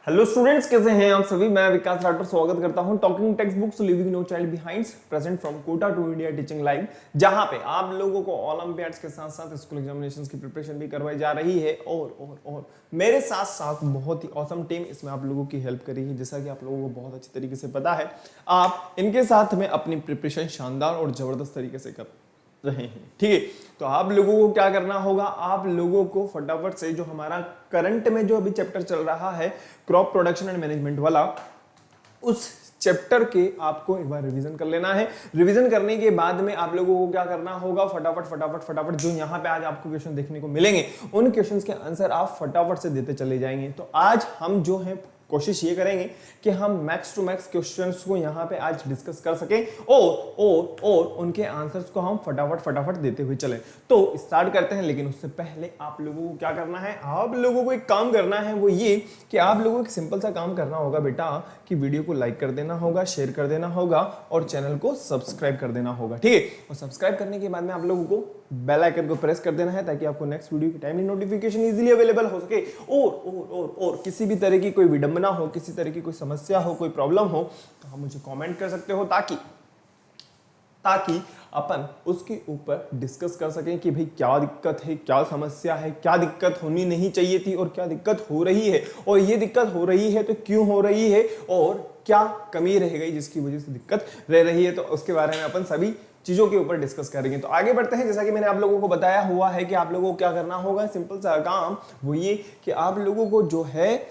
Hello students, कैसे हैं आप सभी। मैं विकास राठौर स्वागत करता हूं talking text books leaving no child behind present from Kota to India teaching live, जहां पे आप लोगों को ओलंपियाड्स के साथ साथ स्कूल एग्जामिनेशंस की प्रिपरेशन भी करवाई जा रही है और मेरे साथ साथ बहुत ही ऑसम टीम इसमें आप लोगों की हेल्प करी है। जैसा कि आप लोगों को बहुत अच्छी तरीके से पता है, आप इनके साथ में अपनी प्रिपरेशन शानदार और जबरदस्त तरीके से कर रहे हैं। ठीक है, तो आप लोगों को क्या करना होगा, आप लोगों को फटाफट से जो हमारा करंट में जो अभी चैप्टर चल रहा है क्रॉप प्रोडक्शन एंड मैनेजमेंट वाला, उस चैप्टर के आपको एक बार रिवीजन कर लेना है। रिवीजन करने के बाद में आप लोगों को क्या करना होगा, फटाफट फटाफट फटाफट जो यहाँ पे आज आपको क्वेश्चन देखने को मिलेंगे उन क्वेश्चंस के आंसर आप फटाफट से देते चले जाएंगे। तो आज हम जो है कोशिश ये करेंगे कि हम मैक्स टू मैक्स क्वेश्चंस को यहाँ पे आज डिस्कस कर सकें और उनके आंसर्स को हम फटाफट फटाफट देते हुए चलें। तो स्टार्ट करते हैं, लेकिन उससे पहले आप लोगों को क्या करना है, आप लोगों को एक काम करना है, वो ये कि आप लोगों को एक सिंपल सा काम करना होगा बेटा, कि वीडियो को लाइक कर देना होगा, शेयर कर देना होगा और चैनल को सब्सक्राइब कर देना होगा। ठीक है, और सब्सक्राइब करने के बाद में आप लोगों को बेल आइकन को प्रेस कर देना है ताकि आपको नेक्स्ट वीडियो की टाइमली नोटिफिकेशन इजीली अवेलेबल हो सके। और किसी भी तरह की कोई विडंबना हो, किसी तरह की कोई समस्या हो, कोई प्रॉब्लम हो, तो आप मुझे कमेंट कर सकते हो ताकि अपन उसके ऊपर डिस्कस कर सकें कि भाई क्या दिक्कत है, क्या समस्या है, क्या दिक्कत होनी नहीं चाहिए थी और क्या दिक्कत हो रही है, और ये दिक्कत हो रही है तो क्यों हो रही है और क्या कमी रह गई जिसकी वजह से दिक्कत रह रही है। तो उसके बारे में अपन सभी चीजों के ऊपर डिस्कस करेंगे। तो आगे बढ़ते हैं। जैसा कि मैंने आप लोगों को बताया हुआ है कि आप लोगों को क्या करना होगा, सिंपल सा काम वो ये कि आप लोगों को जो है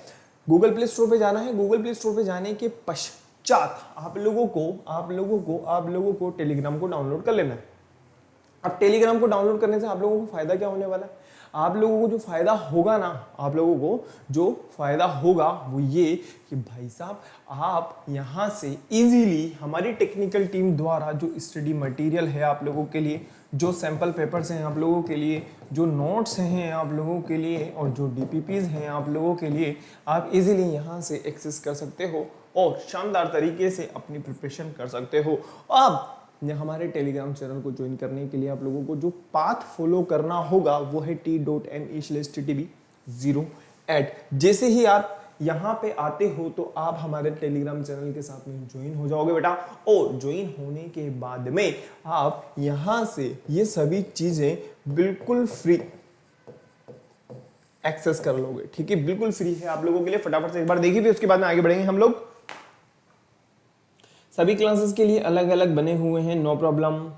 गूगल प्ले स्टोर पे जाना है। गूगल प्ले स्टोर पे जाने के पश्चात आप लोगों को टेलीग्राम को डाउनलोड कर लेना है। अब टेलीग्राम को डाउनलोड करने से आप लोगों को फायदा क्या होने वाला है, आप लोगों को जो फायदा होगा ना, आप लोगों को जो फायदा होगा वो ये कि भाई साहब आप यहां से इजीली हमारी टेक्निकल टीम द्वारा जो स्टडी मटेरियल है आप लोगों के लिए, जो सैंपल पेपर्स हैं आप लोगों के लिए, जो नोट्स हैं आप लोगों के लिए और जो डीपीपीज हैं आप लोगों के लिए, आप इजीली यहां से एक्सेस कर सकते हो और शानदार तरीके से अपनी प्रिपरेशन कर सकते हो। अब हमारे टेलीग्राम चैनल को ज्वाइन करने के लिए आप लोगों को जो पाथ फॉलो करना होगा वो है t.me/ttb08। जैसे ही आप यहाँ पे आते हो तो आप हमारे टेलीग्राम चैनल के साथ में ज्वाइन हो जाओगे बेटा, और ज्वाइन होने के बाद में आप यहाँ से ये सभी चीजें बिल्कुल फ्री एक्सेस कर लोगे। ठीक है, बिल्कुल फ्री है आप लोगों के लिए। फटाफट से एक बार देखिए, फिर उसके बाद में आगे बढ़ेंगे हम लोग। सभी क्लासेस के लिए अलग अलग बने हुए हैं, नो प्रॉब्लम।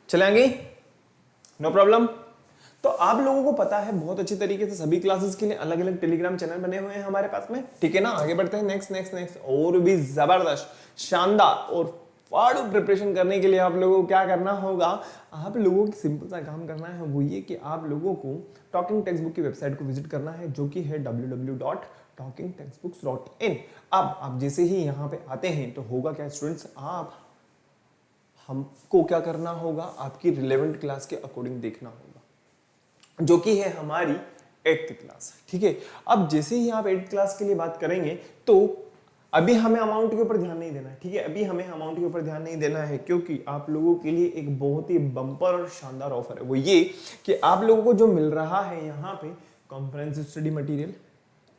चले आगे, नो प्रॉब्लम। तो आप लोगों को पता है बहुत अच्छी तरीके से सभी क्लासेस के लिए अलग अलग टेलीग्राम चैनल बने हुए हैं हमारे पास में। ठीक है ना, आगे बढ़ते हैं। नेक्स्ट और भी जबरदस्त शानदार और फाड़ू प्रिपरेशन करने के लिए आप लोगों को क्या करना होगा, आप लोगों को सिंपल सा काम करना है, वो ये कि आप लोगों को टॉकिंग टेक्स्ट बुक की वेबसाइट को विजिट करना है, जो कि है www.talkingtextbooks.in। अब आप जैसे ही यहाँ पे आते हैं तो होगा क्या स्टूडेंट्स, आप हमको क्या करना होगा, आपकी रिलेवेंट क्लास के अकॉर्डिंग देखना होगा, जो कि है हमारी 8th क्लास। ठीक है, अब जैसे ही आप 8th क्लास के लिए बात करेंगे तो अभी हमें अमाउंट के ऊपर ध्यान नहीं देना है। ठीक है, अभी हमें अमाउंट के ऊपर ध्यान नहीं देना है, क्योंकि आप लोगों के लिए एक बहुत ही बम्पर और शानदार ऑफर है। वो ये कि आप लोगों को जो मिल रहा है यहाँ पे conference study material,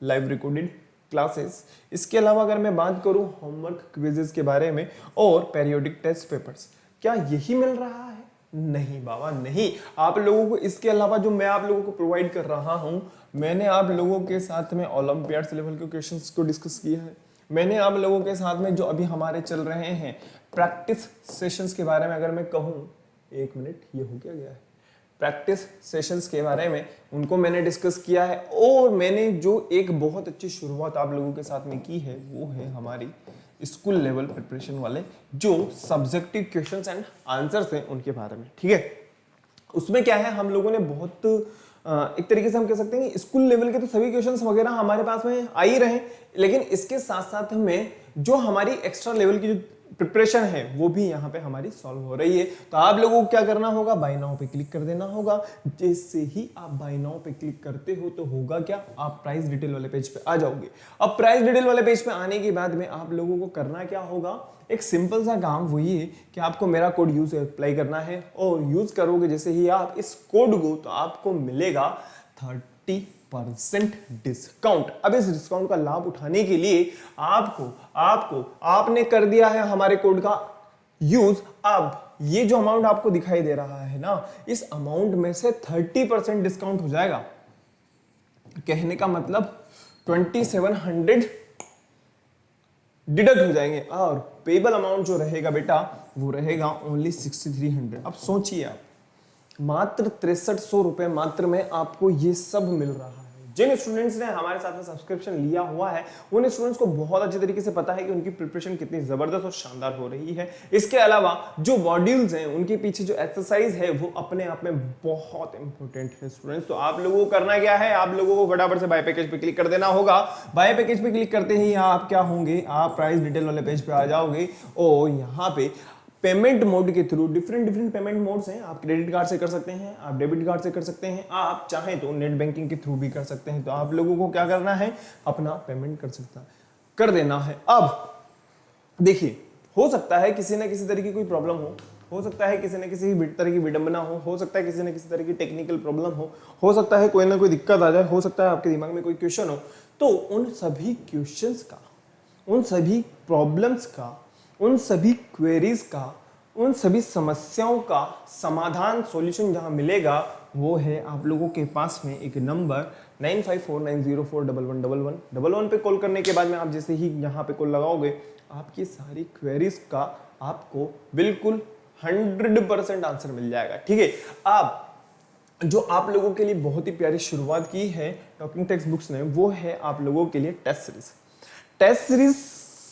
live recorded classes, इसके अलावा अगर मैं बात करूं होमवर्क क्विजेस के बारे में और पेरियोडिक टेस्ट पेपर्स, क्या यही मिल रहा है? नहीं बाबा नहीं। आप लोगों को इसके अलावा जो मैं आप लोगों को प्रोवाइड कर रहा हूं, मैंने आप लोगों के साथ में ओलंपियाड्स लेवल के क्वेश्चंस को डिस्कस किया है। मैंने आप लोगों के साथ में जो अभी हमारे चल रहे हैं प्रैक्टिस सेशंस के बारे में अगर मैं कहूं, एक मिनट, ये हो क्या गया है, प्रैक्टिस सेशंस के बारे में, उनको मैंने डिस्कस किया है। और मैंने जो एक बहुत अच्छी शुरुआत आप लोगों के साथ में की है वो है हमारी स्कूल लेवल प्रिपरेशन वाले जो सब्जेक्टिव क्वेश्चंस एंड आंसर्स हैं उनके बारे में, ठीक है। उसमें क्या है, हम लोगों ने बहुत एक तरीके से हम कह सकते हैं कि स्कूल लेवल के तो सभी क्वेश्चंस वगैरह हमारे पास में आ ही रहे, लेकिन इसके साथ साथ हमें जो हमारी एक्स्ट्रा लेवल की जो प्रिपरेशन है वो भी यहाँ पे हमारी सॉल्व हो रही है। तो आप लोगों को क्या करना होगा, बाय नाउ पे क्लिक कर देना होगा। जैसे ही आप बाय नाउ पे क्लिक करते हो तो होगा क्या, आप प्राइस डिटेल वाले पेज पे आ जाओगे। अब प्राइस डिटेल वाले पेज पे आने के बाद में आप लोगों को करना क्या होगा, एक सिंपल सा काम वही है कि आपको मेरा कोड यूज अप्लाई करना है, और यूज करोगे जैसे ही आप इस कोड को, तो आपको मिलेगा 30% डिस्काउंट। अब इस डिस्काउंट का लाभ उठाने के लिए आपने कर दिया है हमारे कोड का यूज। अब ये जो अमाउंट आपको दिखाई दे रहा है ना, इस अमाउंट में से 30% डिस्काउंट हो जाएगा। कहने का मतलब 2700 डिडक्ट हो जाएंगे, और पेबल अमाउंट जो रहेगा बेटा वो रहेगा ओनली 6300। अब सोचिए आप, मात्र 6300 रुपए मात्र में आपको ये सब मिल रहा है। जिन स्टूडेंट्स ने हमारे साथ में सब्सक्रिप्शन लिया हुआ है उन स्टूडेंट्स को बहुत अच्छे तरीके से पता है कि उनकी प्रिपरेशन कितनी जबरदस्त और शानदार हो रही है। इसके अलावा जो मॉड्यूल्स हैं उनके पीछे जो एक्सरसाइज है वो अपने आप में बहुत इंपॉर्टेंट है स्टूडेंट्स। तो आप लोगों को करना क्या है, आप लोगों को फटाफट से बाय पैकेज पे क्लिक कर देना होगा। बाय पैकेज पे क्लिक करते ही आप क्या होंगे, आप प्राइस डिटेल वाले पेज पे आ जाओगे, और यहाँ पे पेमेंट मोड के थ्रू डिफरेंट पेमेंट मोड्स हैं। आप क्रेडिट कार्ड से कर सकते हैं, आप डेबिट कार्ड से कर सकते हैं, आप चाहें तो नेट बैंकिंग के थ्रू भी कर सकते हैं। तो आप लोगों को क्या करना है, अपना पेमेंट कर देना है। अब देखिए, हो सकता है किसी ना किसी तरह की कोई प्रॉब्लम हो सकता है किसी न किसी तरह की विडंबना हो सकता है किसी न किसी तरह की टेक्निकल प्रॉब्लम हो सकता है कोई ना कोई दिक्कत आ जाए, हो सकता है आपके दिमाग में कोई क्वेश्चन हो। तो उन सभी क्वेश्चंस का, उन सभी प्रॉब्लम्स का, उन सभी क्वेरीज का, उन सभी समस्याओं का समाधान, सॉल्यूशन जहां मिलेगा वो है आप लोगों के पास में एक नंबर 9549041111 पे कॉल करने के बाद में आप जैसे ही यहाँ पे कॉल लगाओगे, आपकी सारी क्वेरीज का आपको बिल्कुल 100% आंसर मिल जाएगा, ठीक है। अब जो आप लोगों के लिए बहुत ही प्यारी शुरुआत की है टॉकिंग टेक्स्ट बुक्स ने, वो है आप लोगों के लिए टेस्ट सीरीज। टेस्ट सीरीज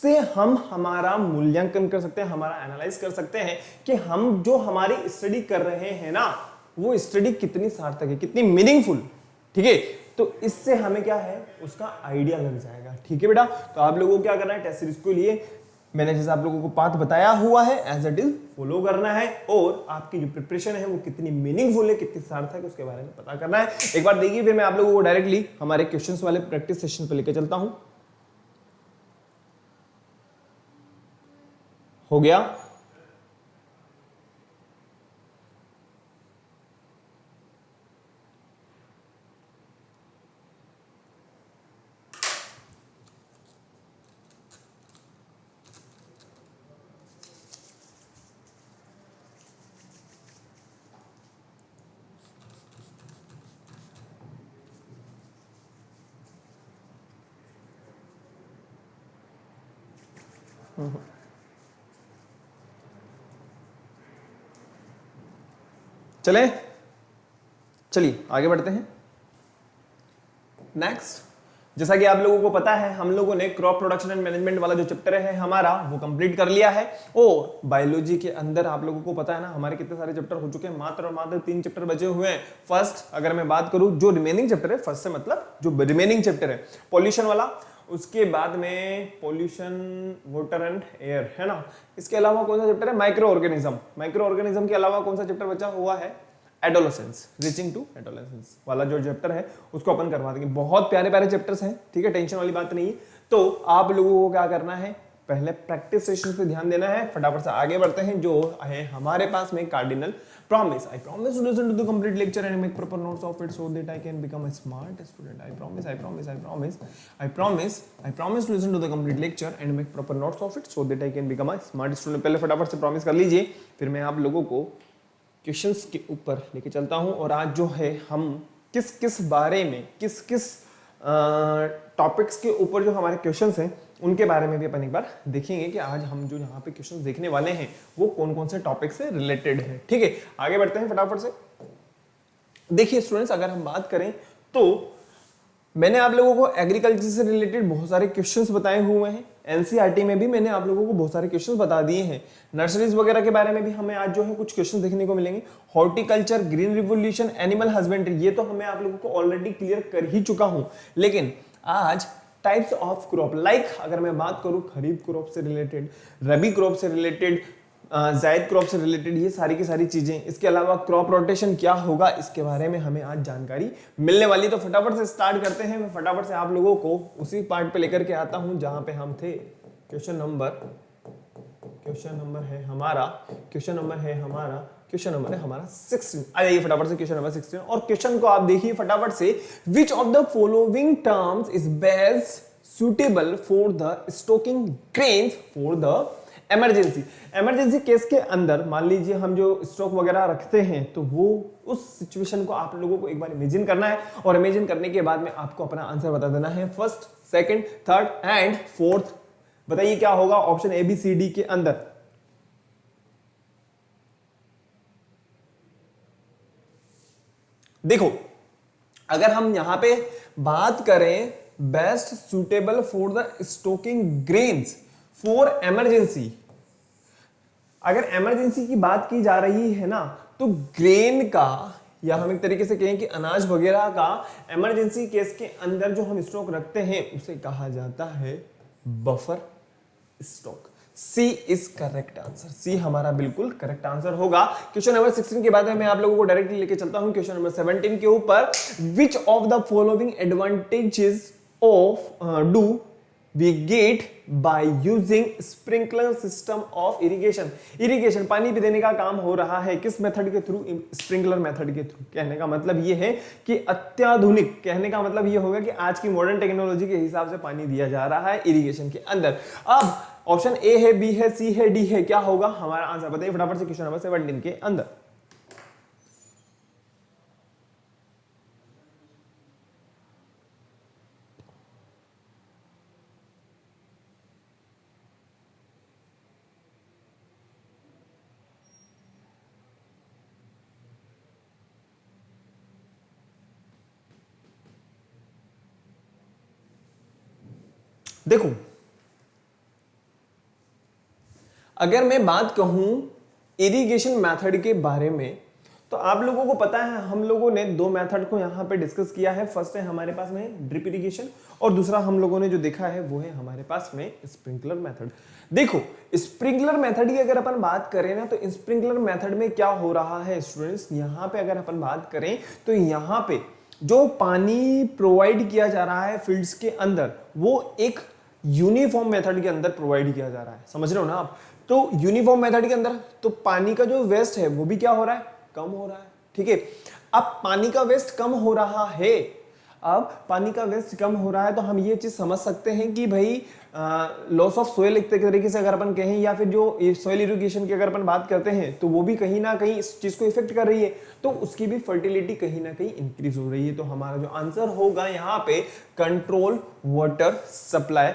से हम हमारा मूल्यांकन कर सकते हैं, हमारा एनालाइज कर सकते हैं कि हम जो हमारी स्टडी कर रहे हैं ना, वो स्टडी कितनी सार्थक है, कितनी मीनिंगफुल, ठीक है। तो इससे हमें क्या है, उसका आइडिया लग जाएगा, ठीक है बेटा। तो आप लोगों को क्या करना है, टेस्ट सीरीज के लिए मैंने जैसे आप लोगों को पाथ बताया हुआ है एज इट इज फॉलो करना है, और आपकी जो प्रिपरेशन है वो कितनी मीनिंगफुल है, कितनी सार्थक है, उसके बारे में पता करना है। एक बार देखिए, फिर मैं आप लोगों को डायरेक्टली हमारे क्वेश्चंस वाले प्रैक्टिस सेशन पे लेके चलता हूं। हो गया? चलिए आगे बढ़ते हैं। नेक्स्ट, जैसा कि आप लोगों को पता है, हम लोगों ने क्रॉप प्रोडक्शन एंड मैनेजमेंट वाला जो चैप्टर है हमारा वो कंप्लीट कर लिया है। और बायोलॉजी के अंदर आप लोगों को पता है ना, हमारे कितने सारे चैप्टर हो चुके हैं, मात्र और मात्र 3 चैप्टर बचे हुए हैं। फर्स्ट अगर मैं बात करूं, जो रिमेनिंग चैप्टर है, फर्स्ट से मतलब जो रिमेनिंग चैप्टर है पॉल्यूशन वाला, उसके बाद में पॉल्यूशन वाटर एंड एयर है ना। इसके अलावा कौन सा चैप्टर है, माइक्रो ऑर्गेनिज्म के अलावा कौन सा चैप्टर बचा हुआ है, एडोलेसेंस, रीचिंग टू एडोलेसेंस वाला जो चैप्टर है उसको अपन करवा देंगे। बहुत प्यारे प्यारे चैप्टर्स हैं, ठीक है, टेंशन वाली बात नहीं है। तो आप लोगों को क्या करना है, पहले प्रैक्टिस सेशन पे ध्यान देना है। फटाफट से आगे बढ़ते हैं, जो है हमारे पास में cardinal promise. I promise to listen to the complete lecture and make proper notes of it so that I can become a smart student. I promise to listen to the complete lecture and make proper notes of it so that I can become a smart student. पहले फटाफट से promise कर लीजिए, फिर मैं आप लोगों को क्वेश्चंस के ऊपर लेके चलता हूं। और आज जो है हम किस किस बारे में, किस किस टॉपिक्स के ऊपर जो हमारे क्वेश्चंस हैं उनके बारे में भी अपन एक बार देखेंगे कि आज हम जो यहाँ पे क्वेश्चंस देखने वाले हैं वो कौन कौन से टॉपिक से रिलेटेड है, ठीक है। आगे बढ़ते हैं फटाफट से। देखिए स्टूडेंट्स, अगर हम बात करें तो मैंने आप लोगों को एग्रीकल्चर से रिलेटेड बहुत सारे क्वेश्चंस बताए हुए हैं। एनसीईआरटी में भी मैंने आप लोगों को बहुत सारे क्वेश्चंस बता दिए हैं। नर्सरीज वगैरह के बारे में भी हमें आज जो है कुछ क्वेश्चंस देखने को मिलेंगे। Horticulture, green revolution, animal husbandry, ये तो हमें आप लोगों को ऑलरेडी क्लियर कर ही चुका हूं। लेकिन आज टाइप्स ऑफ क्रॉप, लाइक अगर मैं बात करूं खरीफ क्रॉप से रिलेटेड, रबी क्रॉप से रिलेटेड, जायद क्रॉप से रिलेटेड, ये सारी की सारी चीजें, इसके अलावा क्रॉप रोटेशन क्या होगा, इसके बारे में हमें आज जानकारी मिलने वाली। तो फटाफट से स्टार्ट करते हैं। मैं फटाफट से आप लोगों को उसी पार्ट पे लेकर के आता हूं जहां पे हम थे। क्वेश्चन नंबर है हमारा 16। आ जाइए फटाफट से क्वेश्चन नंबर 16, और क्वेश्चन को आप देखिए फटाफट से। विच of the following terms is best suitable for the stocking grains for the emergency case के अंदर, मान लीजिए हम जो स्टॉक वगैरह रखते हैं, तो वो उस सिचुएशन को आप लोगों को एक बार इमेजिन करना है, और इमेजिन करने के बाद में आपको अपना आंसर बता देना है। First, second, third and fourth. बताइए क्या होगा option A B C D के अंदर। देखो, अगर हम यहां पे बात करें best suitable for the stocking grains for emergency, अगर इमरजेंसी की बात की जा रही है ना, तो ग्रेन का, या हम एक तरीके से कहें कि अनाज वगैरह का इमरजेंसी केस के अंदर जो हम स्टॉक रखते हैं उसे कहा जाता है buffer stock. C is correct answer. C हमारा बिल्कुल करेक्ट आंसर होगा। क्वेश्चन नंबर 16 के बाद मैं आप लोगों को डायरेक्टली लेके चलता हूं क्वेश्चन नंबर 17 के ऊपर। Which of the following advantages of do we get by using sprinkler system of irrigation पानी भी देने का काम हो रहा है किस मेथड के थ्रू? स्प्रिंकलर मेथड के थ्रू। कहने का मतलब ये है कि अत्याधुनिक, कहने का मतलब ये होगा कि आज की मॉडर्न टेक्नोलॉजी के हिसाब से पानी दिया जा रहा है इरिगेशन के अंदर। अब ऑप्शन ए है, बी है, सी है, डी है, क्या होगा हमारा आंसर? बताइए फटाफट से क्वेश्चन नंबर 17 के अंदर। देखो, अगर मैं बात कहूं इरिगेशन मेथड के बारे में, तो आप लोगों को पता है हम लोगों ने दो मेथड को यहां पे डिस्कस किया है। फर्स्ट है हमारे पास में ड्रिप इरिगेशन, और दूसरा हम लोगों ने जो देखा है वो है हमारे पास में स्प्रिंकलर मेथड। देखो, स्प्रिंकलर मेथड की अगर अपन बात करें ना, तो स्प्रिंकलर मेथड में क्या हो रहा है स्टूडेंट्स, यहां पे अगर अपन बात करें तो यहां पे जो पानी प्रोवाइड किया जा रहा है फील्ड्स के अंदर, वो एक यूनिफॉर्म मेथड के अंदर प्रोवाइड किया जा रहा है। समझ रहे हो ना आप? तो यूनिफॉर्म मेथड के अंदर तो पानी का जो वेस्ट है वो भी क्या हो रहा है? कम हो रहा है। ठीक है, अब पानी का वेस्ट कम हो रहा है, अब पानी का वेस्ट कम हो रहा है, तो हम ये चीज समझ सकते हैं कि भाई लॉस ऑफ सोयल एक तरीके से अगर अपन कहें, या फिर जो सोयल इरिगेशन की अगर अपन बात करते हैं, तो वो भी कहीं ना कहीं इस चीज को इफेक्ट कर रही है, तो उसकी भी फर्टिलिटी कहीं ना कहीं इंक्रीज हो रही है। तो हमारा जो आंसर होगा यहाँ पे control water supply,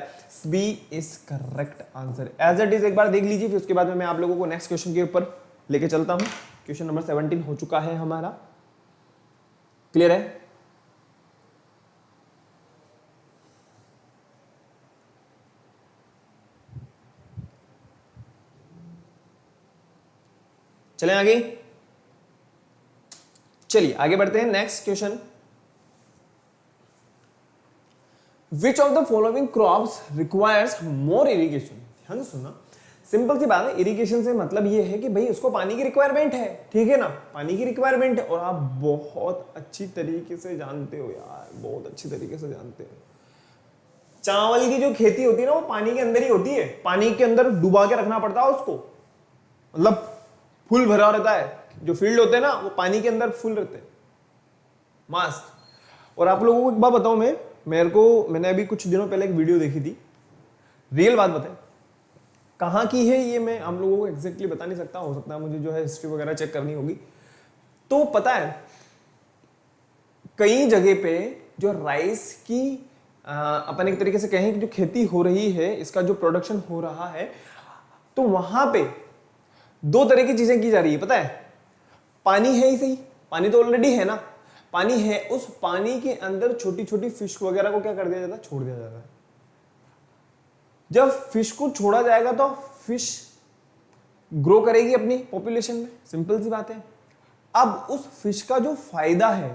B is correct answer. As it is एक बार देख लीजिए, फिर उसके बाद में मैं आप लोगों को नेक्स्ट क्वेश्चन के ऊपर लेके चलता हूं। क्वेश्चन नंबर 17 हो चुका है हमारा, क्लियर है? चलें आगे, चलिए आगे बढ़ते हैं। Next question, which of the following crops requires more irrigation? ध्यान से सुनना, सिंपल सी बात है, इरिगेशन से मतलब ये है कि भाई उसको पानी की रिक्वायरमेंट है, ठीक है ना, पानी की रिक्वायरमेंट है, और आप बहुत अच्छी तरीके से जानते हो यार, बहुत अच्छी तरीके से जानते हो, चावल की जो खेती होती है ना, वो पानी के अंदर ही होती है, पानी के अंदर डुबा के रखना पड़ता है उसको, मतलब फुल भरा रहता है, जो फील्ड होते हैं ना वो पानी के अंदर फुल रहते हैं, मस्त। और आप लोगों को एक बात बताऊं, मैंने अभी कुछ दिनों पहले एक वीडियो देखी थी, रियल बात बताएं कहां की है ये मैं हम लोगों को एग्जैक्टली बता नहीं सकता, हो सकता है मुझे जो है हिस्ट्री वगैरह चेक करनी होगी। तो पता है कई जगह पे जो राइस की अपन एक तरीके से कहें कि जो खेती हो रही है, इसका जो प्रोडक्शन हो रहा है, तो वहां पे दो तरह की चीजें की जा रही है। पता है, पानी है ही सही, पानी तो ऑलरेडी है ना, पानी है, उस पानी के अंदर छोटी छोटी फिश वगैरह को क्या कर दिया जाता है, छोड़ दिया जाता है। जब फिश को छोड़ा जाएगा तो फिश ग्रो करेगी अपनी पॉपुलेशन में, सिंपल सी बात है। अब उस फिश का जो फायदा है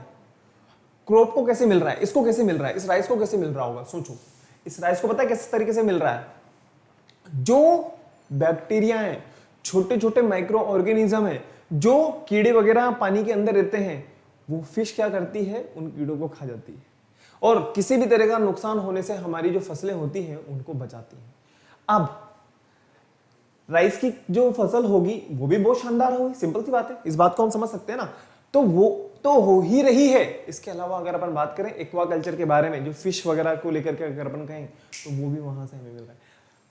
क्रॉप को कैसे मिल रहा है, इसको कैसे मिल रहा है, इस राइस को कैसे मिल रहा होगा, सोचो। इस राइस को पता है किस तरीके से मिल रहा है, जो बैक्टीरिया है, छोटे छोटे माइक्रो ऑर्गेनिज्म है, जो कीड़े वगैरह पानी के अंदर रहते हैं, वो फिश क्या करती है, उन कीड़ों को खा जाती है और किसी भी तरह का नुकसान होने से हमारी जो फसलें होती हैं उनको बचाती है। अब राइस की जो फसल होगी वो भी बहुत शानदार होगी, सिंपल सी बात है, इस बात को हम समझ सकते हैं ना। तो वो तो हो ही रही है। इसके अलावा अगर अपन बात करें एक्वाकल्चर के बारे में, जो फिश वगैरह को लेकर के अगर अपन कहें तो वो भी वहां से हमें मिल रहा है।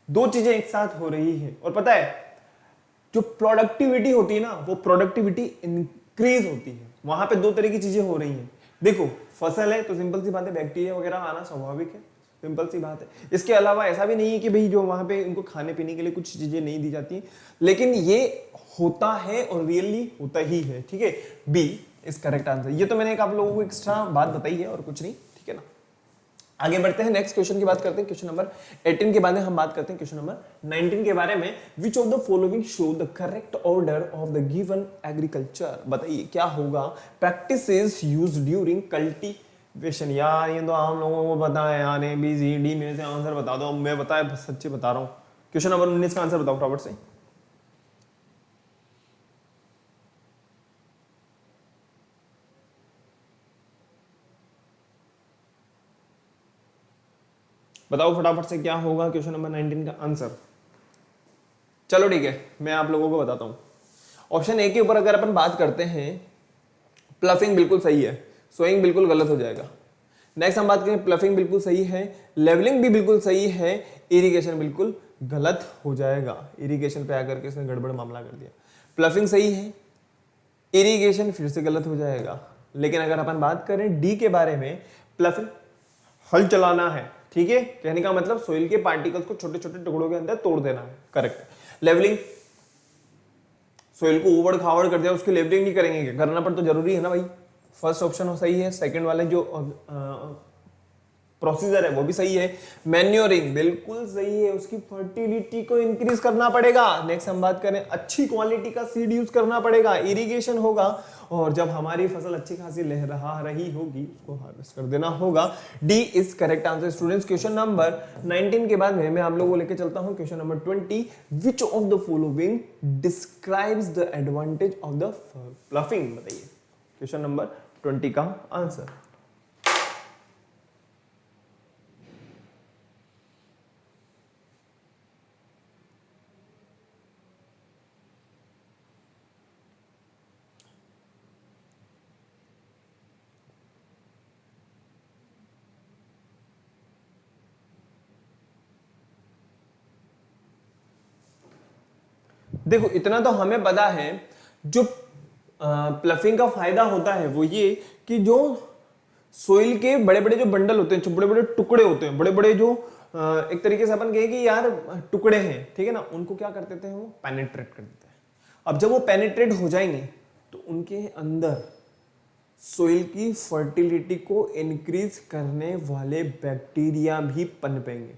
दो चीजें एक साथ हो रही है और पता है जो प्रोडक्टिविटी होती है ना, वो प्रोडक्टिविटी इंक्रीज होती है। वहां पे दो तरह की चीजें हो रही हैं। देखो फसल है तो सिंपल सी बात है, बैक्टीरिया वगैरह आना स्वाभाविक है, सिंपल सी बात है। इसके अलावा ऐसा भी नहीं है कि भाई जो वहां पे इनको खाने पीने के लिए कुछ चीजें नहीं दी जाती, लेकिन ये होता है और रियली होता ही है, ठीक है। B is correct answer. ये तो मैंने एक आप लोगों को एक्स्ट्रा बात बताई है और कुछ नहीं, ठीक है ना। आगे बढ़ते हैं, नेक्स्ट क्वेश्चन की बात करते हैं। क्वेश्चन नंबर 18 के बाद हम बात करते हैं क्वेश्चन नंबर 19 के बारे में। Which of the following show the correct order of the given agriculture. बताइए क्या होगा प्रैक्टिसेस यूज्ड ड्यूरिंग कल्टीवेशन। यार ये तो आम लोगों को पता है यार, ABCD में से आंसर बता दो। मैं बताया सच्ची बता रहा हूँ। क्वेश्चन नंबर 19 का आंसर बताओ फटाफट से। बताओ फटाफट से क्या होगा क्वेश्चन नंबर 19 का आंसर। चलो ठीक है, मैं आप लोगों को बताता हूं। ऑप्शन ए के ऊपर अगर अपन बात करते हैं, प्लफिंग बिल्कुल सही है, सोइंग बिल्कुल गलत हो जाएगा। नेक्स्ट हम बात करें, प्लफिंग बिल्कुल सही है, लेवलिंग भी बिल्कुल सही है, इरिगेशन बिल्कुल गलत हो जाएगा। इरिगेशन पे आकर के इसने गड़बड़ मामला कर दिया। प्लफिंग सही है, इरिगेशन फिर से गलत हो जाएगा। लेकिन अगर अपन बात करें डी के बारे में, प्लफिंग हल चलाना है, ठीक है, कहने का मतलब सोइल के पार्टिकल्स को छोटे छोटे टुकड़ों के अंदर तोड़ देना है, करेक्ट। लेवलिंग सोइल को उबड़ खावड़ कर दिया, उसकी लेवलिंग नहीं करेंगे, क्या करना पर तो जरूरी है ना भाई। फर्स्ट ऑप्शन सही है, सेकंड वाले जो प्रोसीजर है वो भी सही है। मैन्योरिंग बिल्कुल सही है, उसकी फर्टिलिटी को इंक्रीज करना पड़ेगा। नेक्स्ट हम बात करें, अच्छी क्वालिटी का सीड यूज करना पड़ेगा, इरिगेशन होगा, और जब हमारी फसल अच्छी खासी लहरा रही होगी उसको हार्वेस्ट कर देना होगा। D is correct answer students. Question number 19 के बाद में मैं आप लोगों को लेकर चलता हूं question number 20। Which of the following describes the advantage of the ploughing. बताइए क्वेश्चन नंबर 20 का आंसर। देखो इतना तो हमें पता है, जो प्लफिंग का फायदा होता है वो ये कि जो सोइल के बड़े बड़े जो बंडल होते हैं, जो बड़े बड़े टुकड़े होते हैं, बड़े बड़े जो एक तरीके से अपन कहे कि यार टुकड़े हैं, ठीक है ना, उनको क्या कर देते हैं, वो पेनिट्रेट कर देते हैं। अब जब वो पेनिट्रेट हो जाएंगे तो उनके अंदर सोइल की फर्टिलिटी को इंक्रीज करने वाले बैक्टीरिया भी पनपेंगे।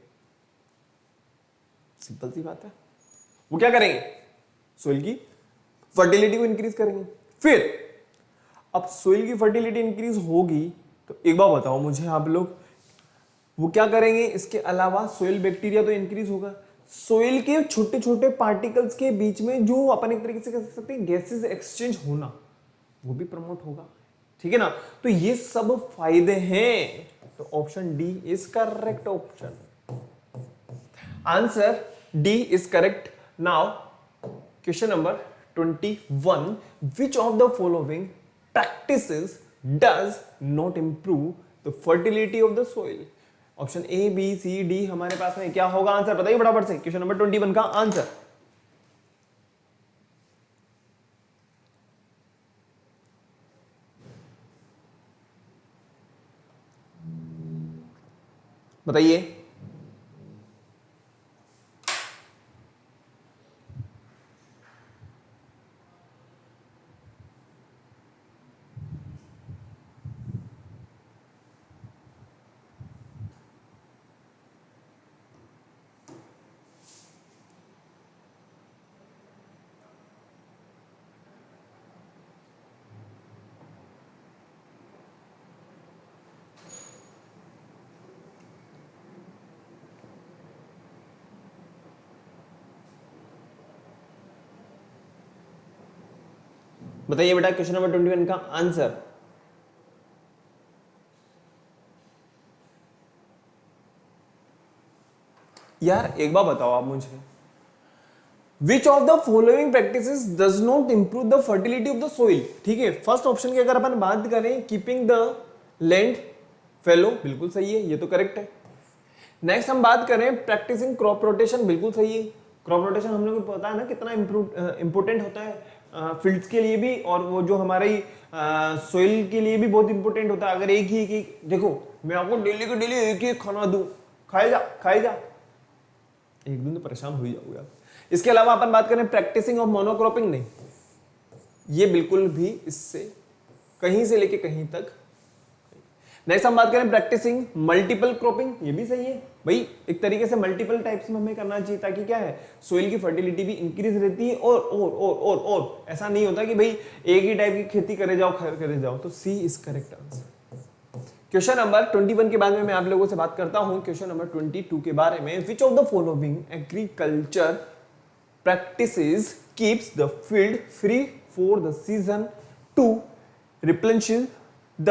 सिंपल सी बात है, वो क्या करेंगे, सोइल की फर्टिलिटी को इंक्रीज करेंगे। फिर अब सोइल की फर्टिलिटी इंक्रीज होगी तो एक बार बताओ मुझे आप लोग, वो क्या करेंगे, इसके अलावा सोइल बैक्टीरिया तो इंक्रीज होगा, सोइल के छोटे छोटे पार्टिकल्स के बीच में जो अपन एक तरीके से कह सकते हैं गैसेस एक्सचेंज होना, वो भी प्रमोट होगा, ठीक है ना। तो ये सब फायदे हैं, तो option D is correct option answer. D is correct. Now question number 21, which of the following practices does not improve the fertility of the soil। Option A B C D हमारे पास में क्या होगा आंसर, बताइए फटाफट से question number 21 का answer. बताइए। बताइए बेटा क्वेश्चन नंबर 21 का आंसर। यार एक बार बताओ आप मुझे, विच of the following practices does not improve the fertility of the soil. ठीक है, फर्स्ट ऑप्शन की अगर अपन बात करें, कीपिंग द लैंड फेलो, बिल्कुल सही है, ये तो करेक्ट है। नेक्स्ट हम बात करें प्रैक्टिसिंग क्रॉप रोटेशन, बिल्कुल सही है। क्रॉप रोटेशन हम लोग को पता है ना कितना इंपॉर्टेंट होता है फील्ड्स के लिए भी, और वो जो हमारी सोइल के लिए भी बहुत इंपॉर्टेंट होता है। अगर एक ही देखो, मैं आपको डेली के डेली एक ही खाना दूं, खाए जा, एक दिन तो परेशान हो ही जाओगे आप। इसके अलावा अपन बात करें प्रैक्टिसिंग ऑफ मोनोक्रॉपिंग, नहीं, ये बिल्कुल भी इससे कहीं से लेके कहीं तक। नेक्स्ट हम बात करें प्रैक्टिसिंग मल्टीपल क्रॉपिंग, ये भी सही है भाई, एक तरीके से मल्टीपल टाइप्स में हमें करना चाहिए, ताकि क्या है, सोइल की फर्टिलिटी भी इंक्रीज रहती है। और ऐसा नहीं होता कि भाई एक ही टाइप की खेती करे जाओ। तो C is correct answer. Question number 21 के बारे में मैं आप लोगों से बात करता हूं। क्वेश्चन नंबर 22 के बारे में, which of the following agriculture practices keeps the field free for the season two replenish the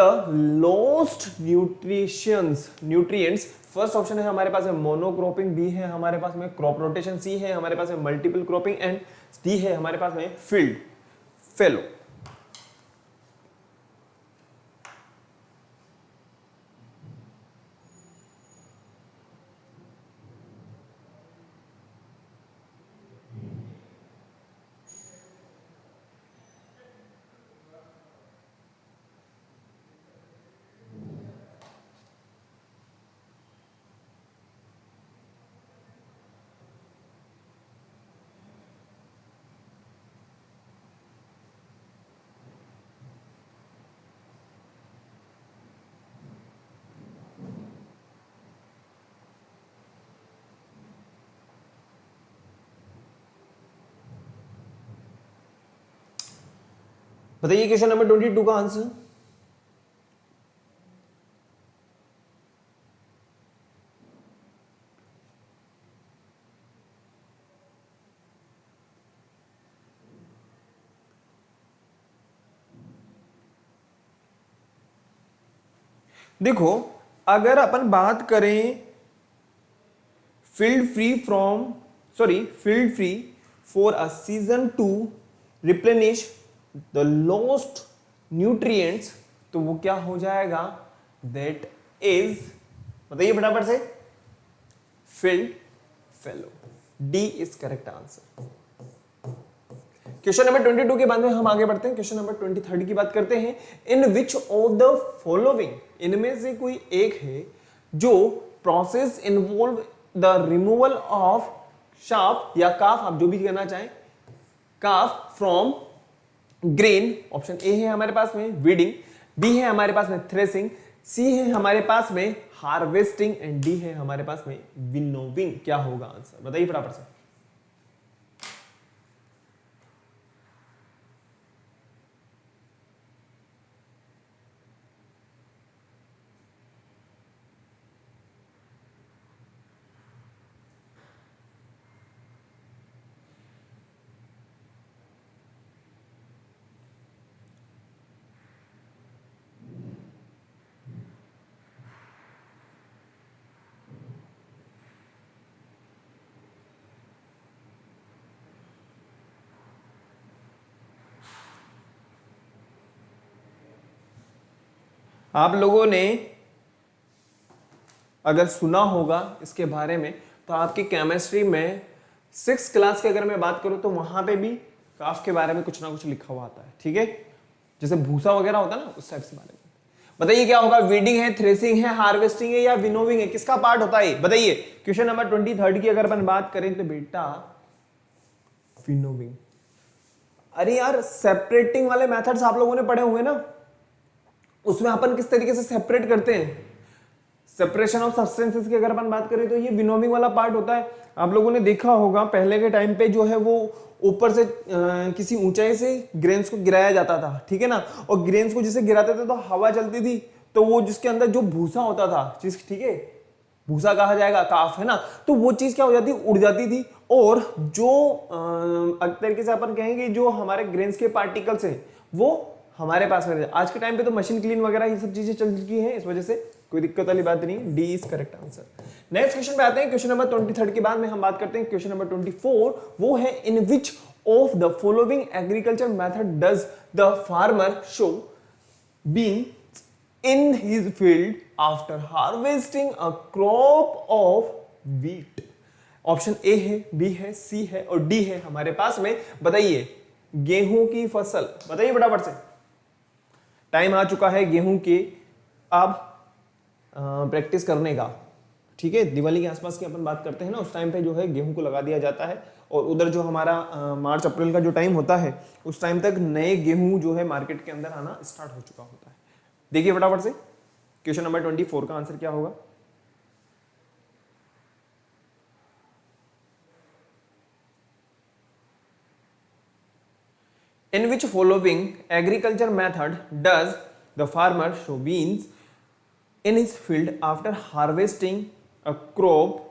lost nutrients. First option है हमारे पास है मोनोक्रॉपिंग, बी है हमारे पास में क्रॉप रोटेशन, सी है हमारे पास में मल्टीपल क्रॉपिंग, एंड डी है हमारे पास में फील्ड फेलो। बताइए क्वेश्चन नंबर 22 का आंसर। देखो, अगर अपन बात करें field free for a season two replenish the lost nutrients, तो वो क्या हो जाएगा, दैट इज, बताइए फटाफट से, field fellow. D is correct answer. Question number 22 के बाद में हम आगे बढ़ते हैं। क्वेश्चन नंबर 23 की बात करते हैं। इन विच ऑफ द फॉलोइंग, इनमें से कोई एक है जो process involve the removal of shaft या काफ, आप जो भी कहना चाहें, काफ फ्रॉम ग्रेन। ऑप्शन ए है हमारे पास में वीडिंग, बी है हमारे पास में थ्रेसिंग, सी है हमारे पास में हार्वेस्टिंग, एंड डी है हमारे पास में विनोविंग। क्या होगा आंसर, बताइए फटाफट से। आप लोगों ने अगर सुना होगा इसके बारे में, तो आपकी केमिस्ट्री में 6th क्लास की अगर मैं बात करूं तो वहां पे भी काफ के बारे में कुछ ना कुछ लिखा हुआ आता है। ठीक है, जैसे भूसा वगैरह होता है ना, उस टाइप से बारे में। बताइए क्या होगा, वीडिंग है, थ्रेसिंग है, हार्वेस्टिंग है, या विनोविंग है, किसका पार्ट होता है, बताइए। क्वेश्चन नंबर 23 की अगर अपन बात करें तो बेटा विनोविंग। अरे यार, सेपरेटिंग वाले मेथड्स आप लोगों ने पढ़े होंगे ना, उसमें अपन किस तरीके से सेपरेट करते हैं, सेपरेशन ऑफ सब्सटेंसेस की अगर अपन बात करें तो ये विनोविंग वाला पार्ट होता है। आप लोगों ने देखा होगा पहले के टाइम पे जो है वो ऊपर से किसी ऊंचाई से ग्रेन्स को गिराया जाता था, ठीक है ना, और ग्रेन्स को जिसे गिराते थे तो हवा चलती थी, तो वो जिसके अंदर जो भूसा होता था, ठीक है, भूसा कहा जाएगा, काफ है ना। तो वो चीज क्या हो जाती, उड़ जाती थी। और जो एक तरीके से अपन कहेंगे जो हमारे ग्रेन्स के पार्टिकल्स हैं वो हमारे पास में। आज के टाइम पे तो मशीन क्लीन वगैरह ये सब चीजें चल चुकी हैं, इस वजह से कोई दिक्कत वाली बात नहीं। D is correct answer. Next question पे आते हैं। क्वेश्चन नंबर 23 के बाद में हम बात करते हैं क्वेश्चन नंबर 24। वो है in which of the following agriculture method does the farmer show bean in his field after harvesting a crop of wheat? Option A है, बी है, सी है और डी है हमारे पास में। बताइए गेहूं की फसल, बताइए फटाफट से। टाइम आ चुका है गेहूं के अब प्रैक्टिस करने का, ठीक है। दिवाली के आसपास की अपन बात करते हैं ना, उस टाइम पे जो है गेहूं को लगा दिया जाता है। और उधर जो हमारा मार्च अप्रैल का जो टाइम होता है उस टाइम तक नए गेहूं जो है मार्केट के अंदर आना स्टार्ट हो चुका होता है। देखिए फटाफट से क्वेश्चन नंबर 24 का आंसर क्या होगा। In which following agriculture method does the farmer sow beans in his field after harvesting a crop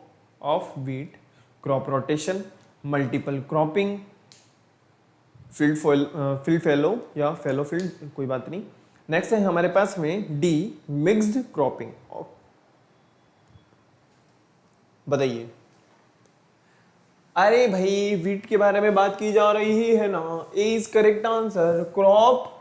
of wheat? Crop rotation, multiple cropping, field fallow या फेलो फील्ड, कोई बात नहीं। नेक्स्ट है हमारे पास में डी मिक्स्ड क्रॉपिंग। बताइए। अरे भाई वीट के बारे में बात की जा रही है ना, A is correct answer, crop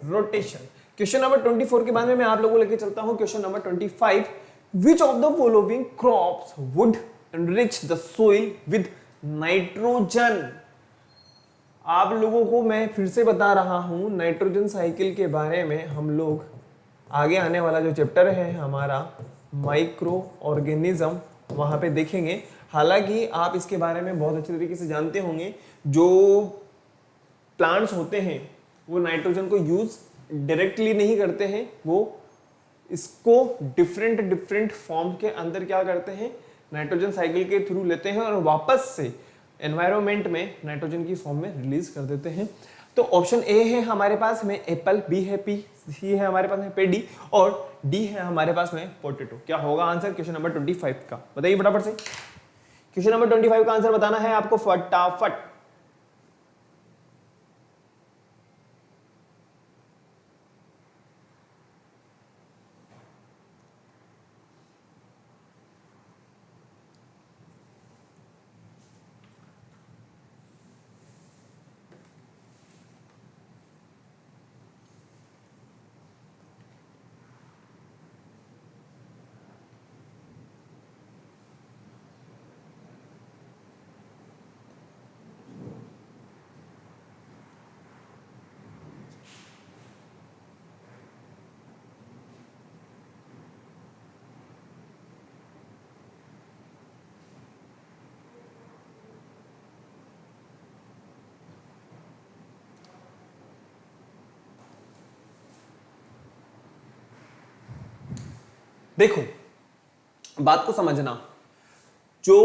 rotation. Question number 24 के बाद में मैं आप लोगों को लेके चलता हूं question number 25। Which of the following crops would enrich the soil with nitrogen? आप लोगों को मैं फिर से बता रहा हूं नाइट्रोजन साइकिल के बारे में। हम लोग आगे आने वाला जो चैप्टर है हमारा माइक्रो ऑर्गेनिज्म, वहां पे देखेंगे। हालांकि आप इसके बारे में बहुत अच्छे तरीके से जानते होंगे, जो प्लांट्स होते हैं वो नाइट्रोजन को यूज डायरेक्टली नहीं करते हैं, वो इसको डिफरेंट फॉर्म के अंदर क्या करते हैं, नाइट्रोजन साइकिल के थ्रू लेते हैं और वापस से एनवायरमेंट में नाइट्रोजन की फॉर्म में रिलीज कर देते हैं। तो ऑप्शन ए है हमारे पास में एप्पल, बी है पी, सी है हमारे पास में पेडी और डी है हमारे पास में पोटैटो। क्या होगा आंसर क्वेश्चन नंबर 25 का? बताइए फटाफट से। क्वेश्चन नंबर 25 का आंसर बताना है आपको फटाफट। देखो बात को समझना, जो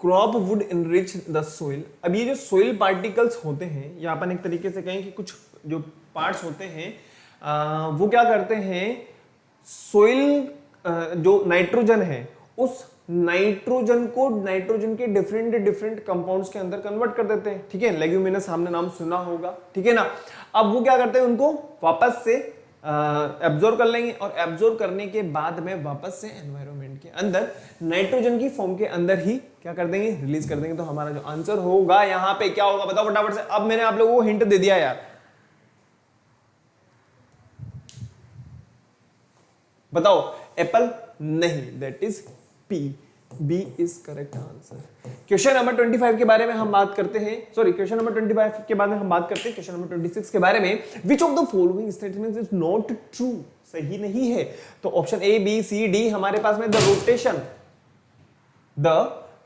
crop would enrich the soil, अब ये जो सोइल पार्टिकल्स होते हैं या अपन एक तरीके से कहें कि कुछ जो पार्ट्स होते हैं वो क्या करते हैं, सोइल जो नाइट्रोजन है उस नाइट्रोजन को नाइट्रोजन के डिफरेंट कंपाउंड्स के अंदर कन्वर्ट कर देते हैं। ठीक है, लेग्यूमिनस हमने नाम सुना होगा, ठीक है ना। अब वो क्या करते हैं, उनको वापस से एब्जॉर्ब कर लेंगे और एब्जॉर्ब करने के बाद में वापस से एनवायरनमेंट के अंदर नाइट्रोजन की फॉर्म के अंदर ही क्या कर देंगे, रिलीज कर देंगे। तो हमारा जो आंसर होगा यहाँ पे क्या होगा बताओ फटाफट से। अब मैंने आप लोगों को हिंट दे दिया यार, बताओ एप्पल नहीं, that is P, B is correct answer. Question number 25 के बारे में हम बात करते हैं, सॉरी क्वेश्चन नंबर 25 के बारे में हम बात करते हैं क्वेश्चन नंबर 26 के बारे में। Which of the following statements is not true, सही नहीं है। तो option A B C D हमारे पास में the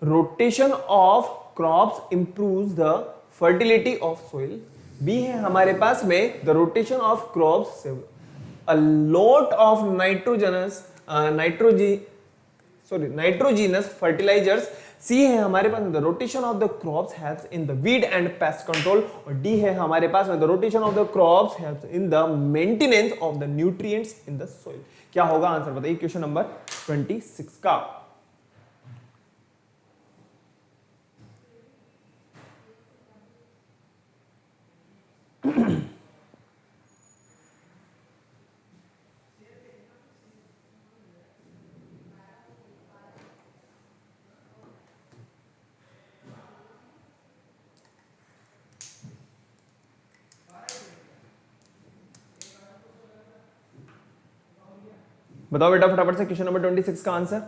rotation of crops improves the fertility of soil. B है हमारे पास में the rotation of crops a lot of nitrogenous fertilizers C है हमारे पास the rotation of the crops helps in the weed and pest control, और D है हमारे पास में the rotation of the crops helps in the maintenance of the nutrients in the soil. क्या होगा आंसर बताइए क्वेश्चन नंबर 26 का। बताओ बेटा फटाफट से क्वेश्चन नंबर 26 का आंसर।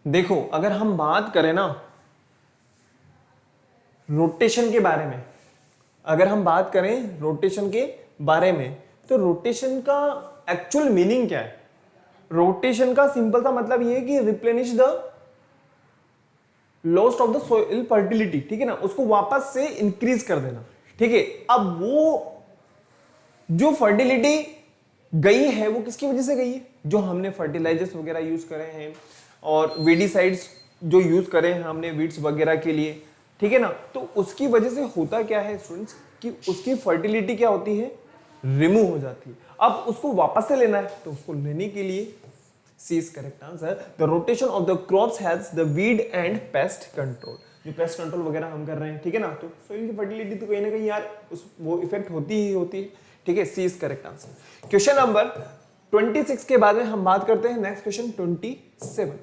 देखो अगर हम बात करें ना रोटेशन के बारे में, अगर हम बात करें रोटेशन के बारे में, तो रोटेशन का एक्चुअल मीनिंग क्या है? रोटेशन का सिंपल सा मतलब ये है कि replenish the lost of the soil fertility, ठीक है ना, उसको वापस से इंक्रीज कर देना, ठीक है। अब वो जो फर्टिलिटी गई है वो किसकी वजह से गई है? जो हमने फर्टिलाइजर्स वगैरह यूज करे हैं और वीडिसाइड्स जो यूज करे हैं हमने वीड्स वगैरह के लिए, ठीक है ना, तो उसकी वजह से होता क्या है स्टूडेंट्स कि उसकी फर्टिलिटी क्या होती है? रिमूव हो जाती है। अब उसको वापस से लेना है, तो उसको लेने के लिए C is correct answer, the rotation of the crops helps the weed and pest control. जो पेस्ट कंट्रोल वगैरह हम कर रहे हैं, ठीक है ना, तो सोइल की फर्टिलिटी तो कहीं ना कहीं यार वो इफेक्ट होती ही होती है, ठीक है। C is correct answer. Question number 26 के बाद में हम बात करते हैं नेक्स्ट क्वेश्चन 27।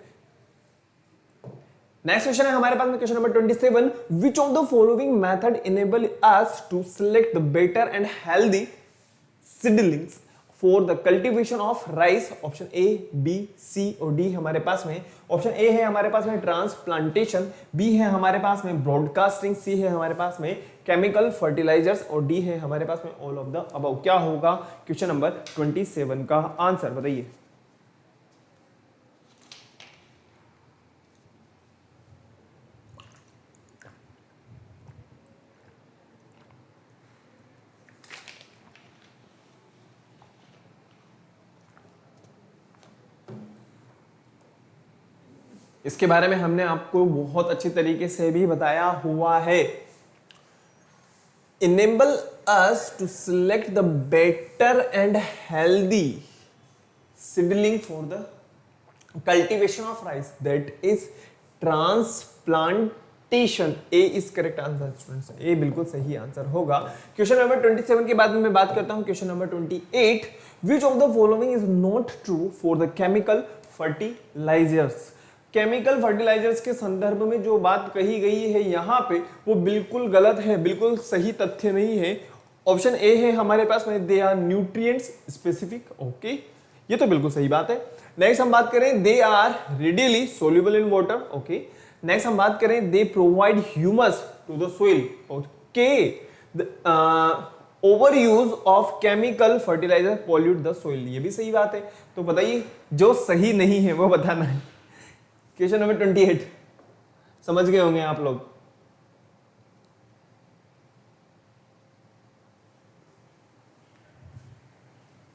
नेक्स्ट क्वेश्चन है हमारे पास में question number 27, which of the following method enable us to select the better and healthy seedlings for the cultivation of rice? Option A, B, C और डी हमारे पास में। ऑप्शन ए है हमारे पास में ट्रांसप्लांटेशन, बी है हमारे पास में ब्रॉडकास्टिंग, सी है हमारे पास में केमिकल फर्टिलाइजर्स और डी है हमारे पास में ऑल ऑफ द अबव। क्या होगा क्वेश्चन नंबर 27 का आंसर बताइए। इसके बारे में हमने आपको बहुत अच्छी तरीके से भी बताया हुआ है। enable us to select the better and healthy seedling for the cultivation of rice, that is transplantation। A is correct answer students, A बिल्कुल सही आंसर होगा। क्वेश्चन नंबर 27 के बाद में मैं बात करता हूं question number 28, which of the following is not true for the chemical fertilizers? Chemical fertilizers के संदर्भ में जो बात कही गई है यहां पे वो बिल्कुल गलत है, बिल्कुल सही तथ्य नहीं है। ऑप्शन ए है हमारे पास में they are nutrients specific, okay, ये तो बिल्कुल सही बात है। नेक्स्ट हम बात करें they are readily soluble in water, okay. Next हम बात करें they provide humus to the soil, okay. Over use of chemical fertilizer pollute the soil, ये भी सही बात है। तो बताइए जो सही नहीं है वो बताना है। क्वेश्चन नंबर 28 समझ गए होंगे आप लोग।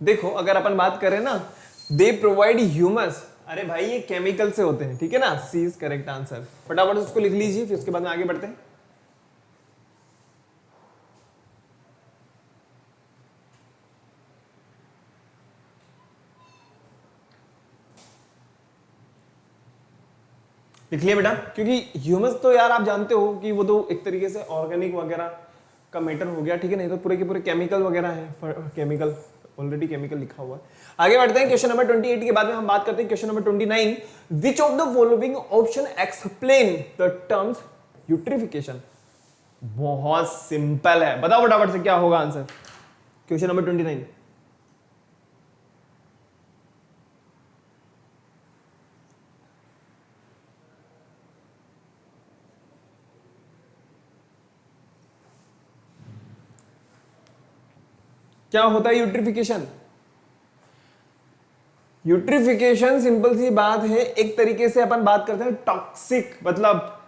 देखो अगर अपन बात करें ना दे प्रोवाइड ह्यूमस, अरे भाई ये केमिकल से होते हैं, ठीक है ना, सी इज करेक्ट आंसर। फटाफट उसको लिख लीजिए फिर उसके बाद में आगे बढ़ते हैं। लिख लिया बेटा, क्योंकि ह्यूमस तो यार आप जानते हो कि वो तो एक तरीके से ऑर्गेनिक वगैरह का मैटर हो गया, ठीक है, नहीं तो पूरे के पूरे केमिकल वगैरह है, केमिकल ऑलरेडी केमिकल लिखा हुआ है। आगे बढ़ते हैं क्वेश्चन नंबर 28 के बाद में हम बात करते हैं question number 29, which of the following option explain the terms eutrophication? बहुत सिंपल है, बताओ फटाफट से क्या होगा आंसर क्वेश्चन नंबर 29। क्या होता है यूट्रिफिकेशन? यूट्रिफिकेशन सिंपल सी बात है, एक तरीके से अपन बात करते हैं टॉक्सिक, मतलब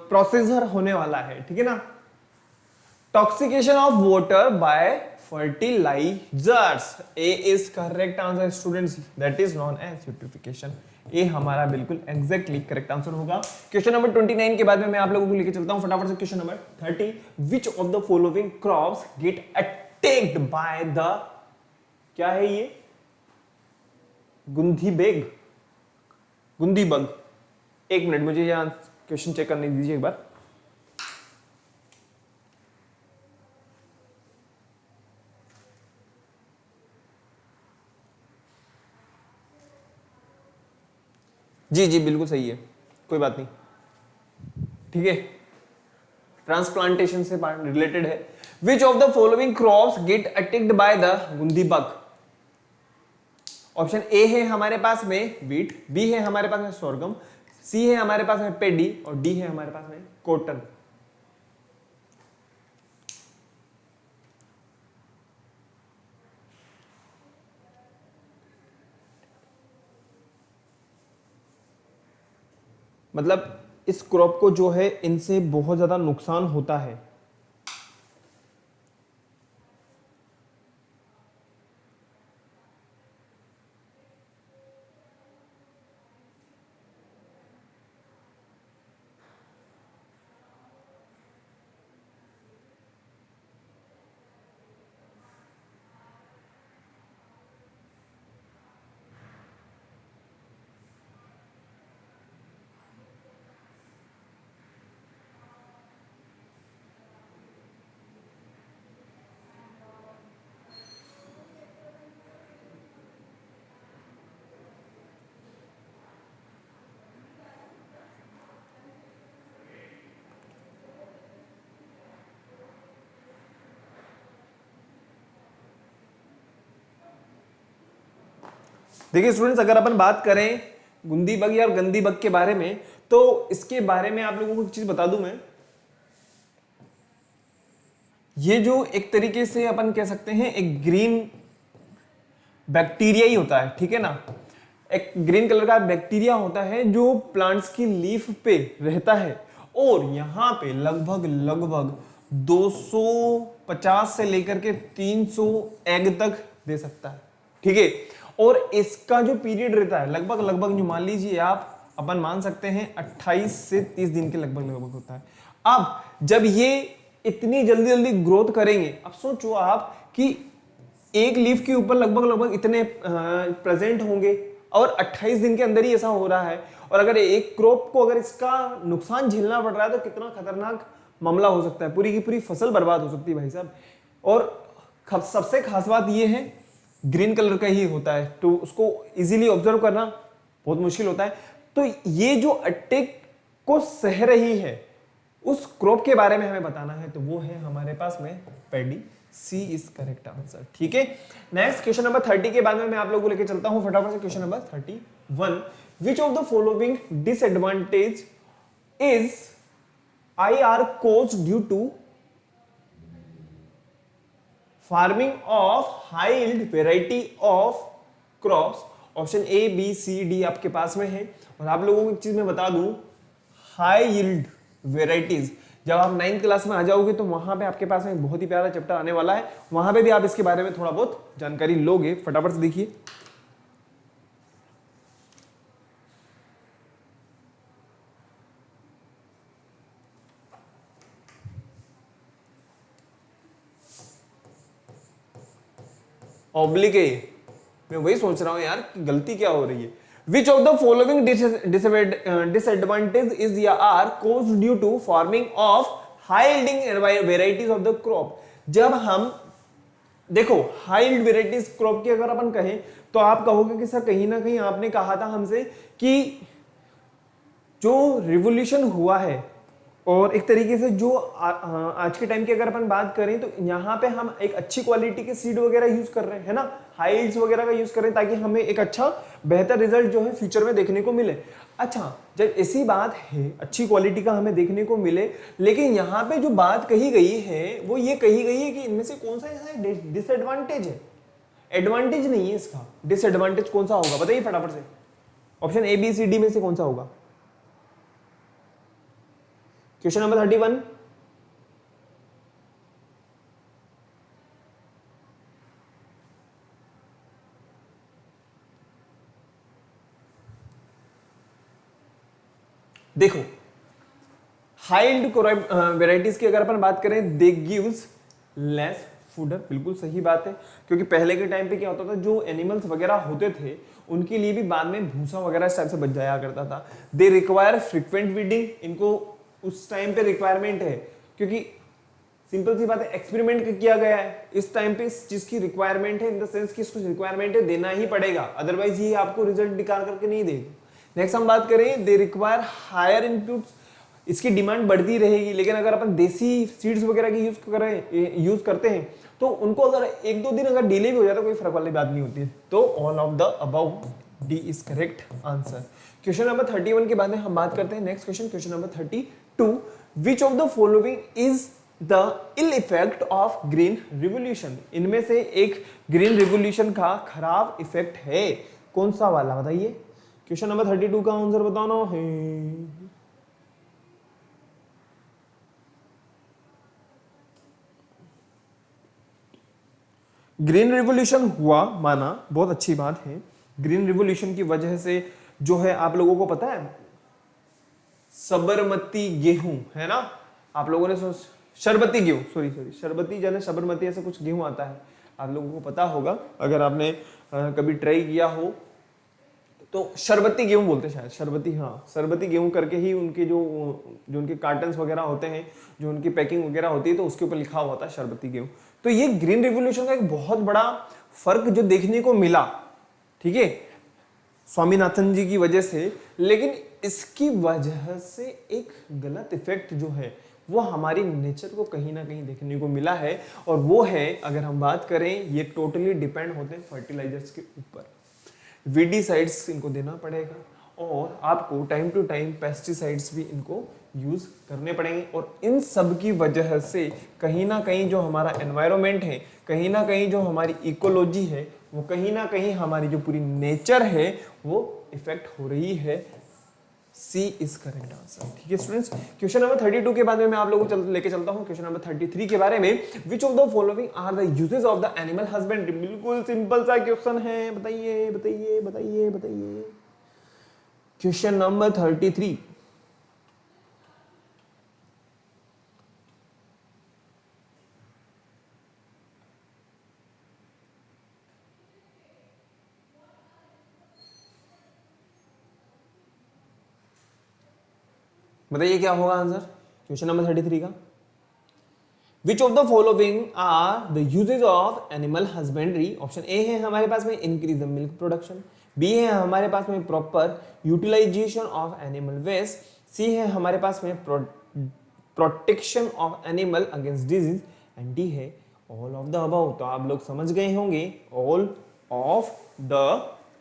प्रोसेसर होने वाला है, ठीक है ना। Toxication of water by fertilizers, A is correct answer students, that is known as eutrophication. A हमारा बिल्कुल एग्जैक्टली करेक्ट आंसर होगा। क्वेश्चन नंबर 29 के बाद में मैं आप लोगों को लेके चलता हूं फटाफट से question number 30। Which of the following crops get attacked by the, क्या है ये, गुंधी बेग, गुंदी बग। एक मिनट, मुझे यहां क्वेश्चन चेक करने दीजिए एक बार। जी जी बिल्कुल सही है, कोई बात नहीं, ठीक है, ट्रांसप्लांटेशन से रिलेटेड है। Which of the following crops get attacked by the gundhi bug? Option A है हमारे पास में वीट, बी है हमारे पास में सोरगम, सी है हमारे पास में पेडी और डी है हमारे पास में कॉटन। मतलब इस क्रॉप को जो है इनसे बहुत ज्यादा नुकसान होता है। देखिए स्टूडेंट्स, अगर अपन बात करें गुंदी बग या गंदी बग के बारे में, तो इसके बारे में आप लोगों को एक चीज बता दूं मैं, ये जो एक तरीके से अपन कह सकते हैं एक ग्रीन बैक्टीरिया ही होता है, ठीक है ना। एक ग्रीन कलर का बैक्टीरिया होता है जो प्लांट्स की लीफ पे रहता है और यहाँ पे लगभग लगभग 250 से लेकर के 300 एग तक दे सकता है, ठीक है। और इसका जो पीरियड रहता है लगभग लगभग जो मान लीजिए आप, अपन मान सकते हैं 28 से 30 दिन के लगभग लगभग होता है। अब जब ये इतनी जल्दी जल्दी ग्रोथ करेंगे, अब सोचो आप कि एक लीफ के ऊपर लगभग लगभग इतने प्रेजेंट होंगे और 28 दिन के अंदर ही ऐसा हो रहा है। और अगर एक क्रॉप को अगर इसका नुकसान झेलना पड़ रहा है तो कितना खतरनाक मामला हो सकता है, पूरी की पूरी फसल बर्बाद हो सकती है भाई साहब। और सबसे खास बात यह है ग्रीन कलर का ही होता है, तो उसको इजीली ऑब्जर्व करना बहुत मुश्किल होता है। तो ये जो अटैक को सह रही है उस क्रॉप के बारे में हमें बताना है, तो वो है हमारे पास में paddy. C is correct answer, ठीक है। नेक्स्ट क्वेश्चन नंबर 30 के बाद में मैं आप लोगों को लेकर चलता हूं फटाफट से question number 31। Which of the following disadvantage is I are cause due to farming of high yield variety of crops? Option A B C D आपके पास में है। और आप लोगों को एक चीज मैं बता दूं, हाई यील्ड वेराइटीज जब आप 9th क्लास में आ जाओगे तो वहां पे आपके पास में बहुत ही प्यारा चैप्टर आने वाला है, वहां पे भी आप इसके बारे में थोड़ा बहुत जानकारी लोगे। फटाफट से देखिए, ऑब्लिक है, मैं वही सोच रहा हूं यार कि गलती क्या हो रही है। Which of the following disadvantage is या are cause due to farming of high yielding varieties of the crop? जब हम देखो हाई यील्ड वेराइटीज क्रॉप की अगर अपन कहें तो आप कहोगे कि सर कहीं ना कहीं आपने कहा था हमसे कि जो रिवोल्यूशन हुआ है और एक तरीके से जो आज के टाइम की अगर अपन बात करें तो यहाँ पे हम एक अच्छी क्वालिटी के सीड वगैरह यूज कर रहे हैं, है ना, हाइड्स वगैरह का यूज कर रहे हैं ताकि हमें एक अच्छा बेहतर रिजल्ट जो है फ्यूचर में देखने को मिले। अच्छा, जब ऐसी बात है अच्छी क्वालिटी का हमें देखने को मिले, लेकिन यहाँ पे जो बात कही गई है वो ये कही गई है कि इनमें से कौन सा डिसएडवांटेज है, एडवांटेज नहीं है इसका। डिसएडवांटेज कौन सा होगा बताइए फटाफट से, option A B C D में से कौन सा होगा? Question number 31। देखो, हाइल्ड वेराइटीज की अगर अपन बात करें, दे गिव्स लेस फूड, बिल्कुल सही बात है, क्योंकि पहले के टाइम पे क्या होता था, जो एनिमल्स वगैरह होते थे उनके लिए भी बाद में भूसा वगैरह इस टाइप से बच जाया करता था। दे रिक्वायर फ्रीक्वेंट फीडिंग, इनको उस टाइम पे रिक्वायरमेंट है, क्योंकि सिंपल सी बात है, एक्सपेरिमेंट किया गया है इस टाइम पे, इस चीज की रिक्वायरमेंट है, इन द सेंस कि इसको रिक्वायरमेंट है, देना ही पड़ेगा, अदरवाइज ये आपको रिजल्ट निकाल करके नहीं देगा। नेक्स्ट हम बात करें, दे रिक्वायर हायर इनपुट्स, इसकी डिमांड बढ़ती रहेगी, लेकिन अगर अपन देसी सीड्स वगैरह की यूज करते हैं तो उनको अगर एक दो दिन अगर डिले भी हो जाता है कोई फर्क वाली बात नहीं होती है। तो all of the above D is correct answer. Question number 31 के बाद में हम बात करते हैं next question, question number 32, which of the following is the ill effect of green revolution, इनमें से एक ग्रीन रिवोल्यूशन का खराब इफेक्ट है, कौन सा वाला बताइए। क्वेश्चन नंबर 32 का आंसर बताना है। ग्रीन रिवोल्यूशन हुआ माना, बहुत अच्छी बात है। ग्रीन रिवोल्यूशन की वजह से जो है, आप लोगों को पता है सबरमती गेहूं, है ना, आप लोगों ने शरबती गेहूं, सॉरी शरबती जाने सबरमती ऐसा कुछ गेहूं आता है, आप लोगों को पता होगा अगर आपने कभी ट्राई किया हो तो। शरबती गेहूं बोलते हैं शायद, शरबती, हाँ शरबती गेहूं करके ही उनके जो उनके कार्टन्स वगैरह होते हैं, जो उनकी पैकिंग वगैरह होती है, तो उसके ऊपर लिखा हुआ था शरबती गेहूं। तो ये ग्रीन रिवोल्यूशन का एक बहुत बड़ा फर्क जो देखने को मिला, ठीक है, स्वामीनाथन जी की वजह से, लेकिन इसकी वजह से एक गलत इफेक्ट जो है वो हमारी नेचर को कहीं ना कहीं देखने को मिला है, और वो है, अगर हम बात करें, ये टोटली डिपेंड होते हैं फर्टिलाइजर्स के ऊपर। वीडीसाइड्स इनको देना पड़ेगा, और आपको टाइम टू टाइम पेस्टिसाइड्स भी इनको यूज करने पड़ेंगे, और इन सब की वजह से कहीं ना कहीं जो हमारा एनवायरनमेंट है, कहीं ना कहीं जो हमारी इकोलॉजी है, वो कहीं ना कहीं हमारी जो पूरी नेचर है वो इफेक्ट हो रही है। C is correct answer. ठीक है स्टूडेंट्स, क्वेश्चन नंबर 32 के बाद में मैं आप लोगों को लेके चलता हूं क्वेश्चन नंबर 33 के बारे में। Which of the following are the uses of the animal husbandry, बिल्कुल सिंपल सा क्वेश्चन है, बताइए बताइए बताइए बताइए। क्वेश्चन नंबर 33, बताइए क्या होगा आंसर क्वेश्चन नंबर 33 का। Which of the following are the uses of animal husbandry, option A है हमारे पास में increase the milk production, B है हमारे पास में proper utilization of animal waste, C है हमारे पास में protection of animal against disease, and D है ऑल ऑफ द अबव। तो आप लोग समझ गए होंगे, all of the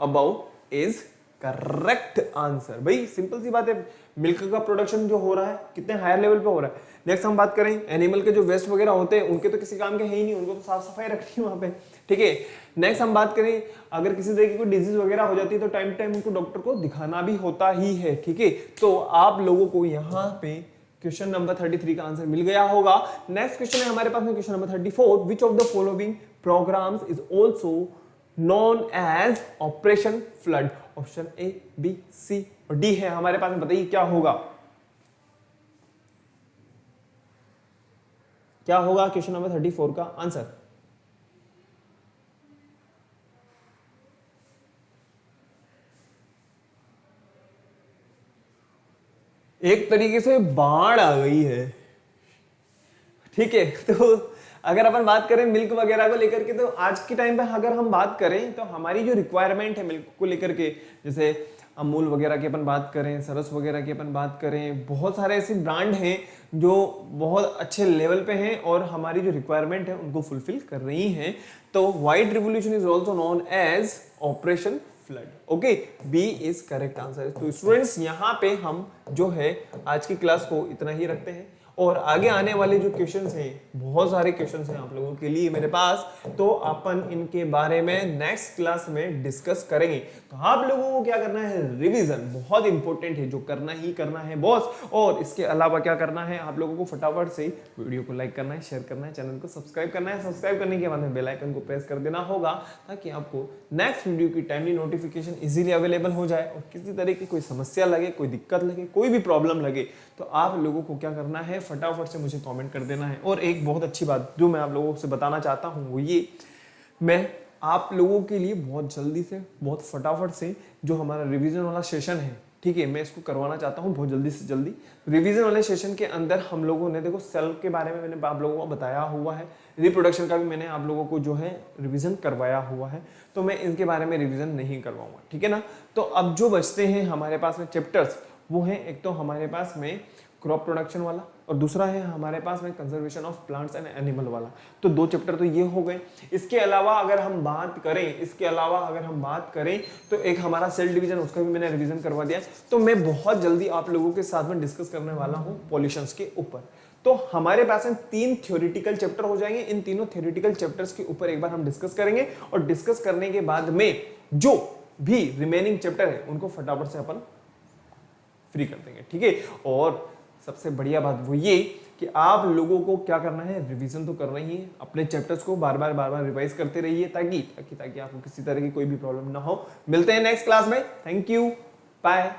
above is correct answer. भाई सिंपल सी बात है, मिल्क का प्रोडक्शन जो हो रहा है कितने हायर लेवल पे हो रहा है। नेक्स्ट हम बात करें, एनिमल के जो वेस्ट वगैरह होते हैं उनके तो किसी काम के है ही नहीं, उनको तो साफ सफाई रखनी है वहां पे, ठीक है। नेक्स्ट हम बात करें, अगर किसी तरह की कोई डिजीज वगैरह हो जाती है तो टाइम टाइम उनको डॉक्टर को दिखाना भी होता ही है, ठीक है। तो आप लोगों को यहाँ पे क्वेश्चन नंबर 33 का आंसर मिल गया होगा। नेक्स्ट क्वेश्चन है हमारे पास में question number 34, which of the following programs is also known as operation flood, option A B C और डी है हमारे पास में, बताइए क्या होगा, क्या होगा क्वेश्चन नंबर 34 का आंसर। एक तरीके से बाढ़ आ गई है, ठीक है। तो अगर अपन बात करें मिल्क वगैरह को लेकर के, तो आज के टाइम पे अगर हम बात करें तो हमारी जो रिक्वायरमेंट है मिल्क को लेकर के, जैसे अमूल वगैरह की अपन बात करें, सरस वगैरह की अपन बात करें, बहुत सारे ऐसे ब्रांड हैं जो बहुत अच्छे लेवल पे हैं और हमारी जो रिक्वायरमेंट है उनको फुलफिल कर रही हैं। तो white revolution is also known as operation flood. Okay, B is correct answer. तो स्टूडेंट्स यहाँ पे हम जो है आज की क्लास को इतना ही रखते हैं और आगे आने वाले जो क्वेश्चंस हैं, बहुत सारे क्वेश्चंस हैं आप लोगों के लिए मेरे पास, तो अपन इनके बारे में नेक्स्ट क्लास में डिस्कस करेंगे। तो आप लोगों को क्या करना है, रिवीजन बहुत इंपॉर्टेंट है, जो करना ही करना है बॉस। और इसके अलावा क्या करना है, आप लोगों को फटाफट से वीडियो को लाइक करना है, शेयर करना है, चैनल को सब्सक्राइब करना है। सब्सक्राइब करने के बाद में बेल आइकन को प्रेस कर देना होगा ताकि आपको नेक्स्ट वीडियो की टाइमली नोटिफिकेशन इजीली अवेलेबल हो जाए। और किसी तरह की कोई समस्या लगे, कोई दिक्कत लगे, कोई भी प्रॉब्लम लगे, तो आप लोगों को क्या करना है, फटाफट से मुझे कमेंट कर देना है। और एक बहुत अच्छी बात जो मैं आप लोगों से बताना चाहता हूँ वो ये, मैं आप लोगों के लिए बहुत जल्दी से, बहुत फटाफट से जो हमारा रिवीजन वाला सेशन है, ठीक है, मैं इसको करवाना चाहता हूँ बहुत जल्दी से जल्दी। रिवीजन वाले सेशन के अंदर हम लोगों ने देखो सेल के बारे में मैंने आप लोगों को बताया हुआ है, रिप्रोडक्शन का भी मैंने आप लोगों को जो है रिवीजन करवाया हुआ है, तो मैं इनके बारे में रिवीजन नहीं करवाऊंगा, ठीक है ना। तो अब जो बचते हैं हमारे पास में चैप्टर्स, वो है एक तो हमारे पास में क्रॉप प्रोडक्शन वाला और दूसरा है हमारे पास में conservation of plants and animal वाला। तो दो चैप्टर तो ये हो गए। इसके अलावा अगर हम बात करें तो एक हमारा सेल डिवीजन, उसका भी मैंने रिवीजन करवा दिया। तो मैं बहुत जल्दी आप लोगों के साथ में डिस्कस करने वाला हूँ पॉल्यूशंस के ऊपर। तो हमारे पास में 3 थ्योरेटिकल चैप्टर हो जाएंगे। इन तीनों थ्योरेटिकल चैप्टर्स के ऊपर एक बार हम डिस्कस करेंगे और डिस्कस करने के बाद में जो भी रिमेनिंग चैप्टर है उनको फटाफट से अपन फ्री कर देंगे, ठीक है। और सबसे बढ़िया बात वो ये कि आप लोगों को क्या करना है, रिवीजन तो करना ही है, अपने चैप्टर्स को बार बार रिवाइज करते रहिए ताकि आपको किसी तरह की कोई भी प्रॉब्लम ना हो। मिलते हैं नेक्स्ट क्लास में। Thank you, bye.